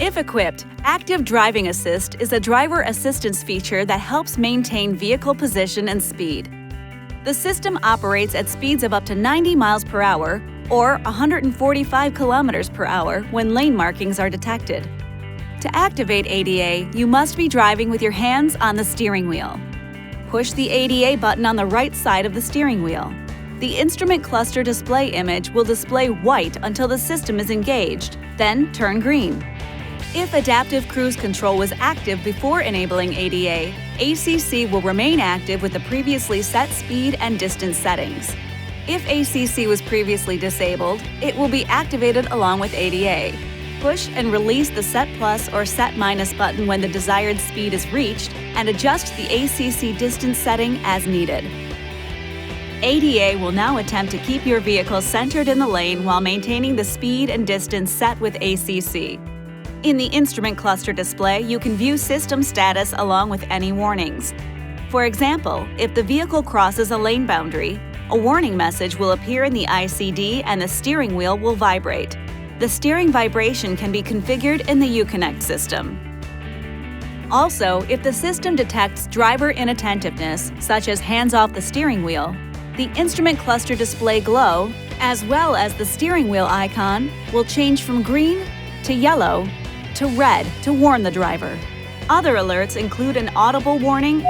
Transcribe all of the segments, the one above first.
If equipped, Active Driving Assist is a driver assistance feature that helps maintain vehicle position and speed. The system operates at speeds of up to 90 miles per hour or 145 kilometers per hour when lane markings are detected. To activate ADA, you must be driving with your hands on the steering wheel. Push the ADA button on the right side of the steering wheel. The instrument cluster display image will display white until the system is engaged, then turn green. If Adaptive Cruise Control was active before enabling ADA, ACC will remain active with the previously set speed and distance settings. If ACC was previously disabled, it will be activated along with ADA. Push and release the Set Plus or Set Minus button when the desired speed is reached, and adjust the ACC distance setting as needed. ADA will now attempt to keep your vehicle centered in the lane while maintaining the speed and distance set with ACC. In the instrument cluster display, you can view system status along with any warnings. For example, if the vehicle crosses a lane boundary, a warning message will appear in the ICD and the steering wheel will vibrate. The steering vibration can be configured in the Uconnect system. Also, if the system detects driver inattentiveness, such as hands off the steering wheel, the instrument cluster display glow, as well as the steering wheel icon, will change from green to yellow to red to warn the driver. Other alerts include an audible warning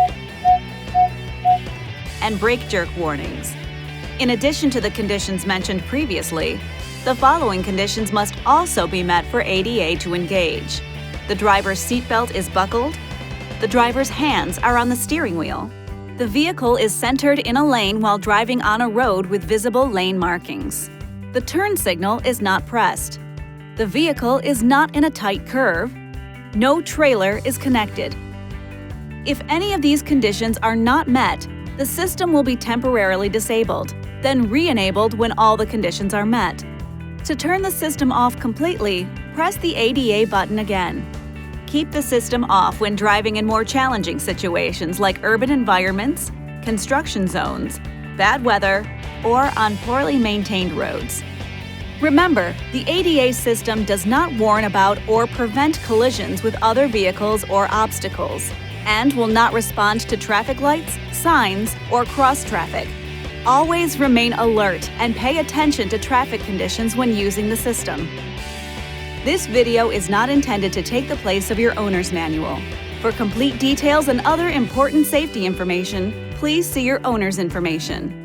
and brake jerk warnings. In addition to the conditions mentioned previously, the following conditions must also be met for ADA to engage. The driver's seatbelt is buckled. The driver's hands are on the steering wheel. The vehicle is centered in a lane while driving on a road with visible lane markings. The turn signal is not pressed. The vehicle is not in a tight curve. No trailer is connected. If any of these conditions are not met, the system will be temporarily disabled, then re-enabled when all the conditions are met. To turn the system off completely, press the ADA button again. Keep the system off when driving in more challenging situations like urban environments, construction zones, bad weather, or on poorly maintained roads. Remember, the ADA system does not warn about or prevent collisions with other vehicles or obstacles, and will not respond to traffic lights, signs, or cross traffic. Always remain alert and pay attention to traffic conditions when using the system. This video is not intended to take the place of your owner's manual. For complete details and other important safety information, please see your owner's information.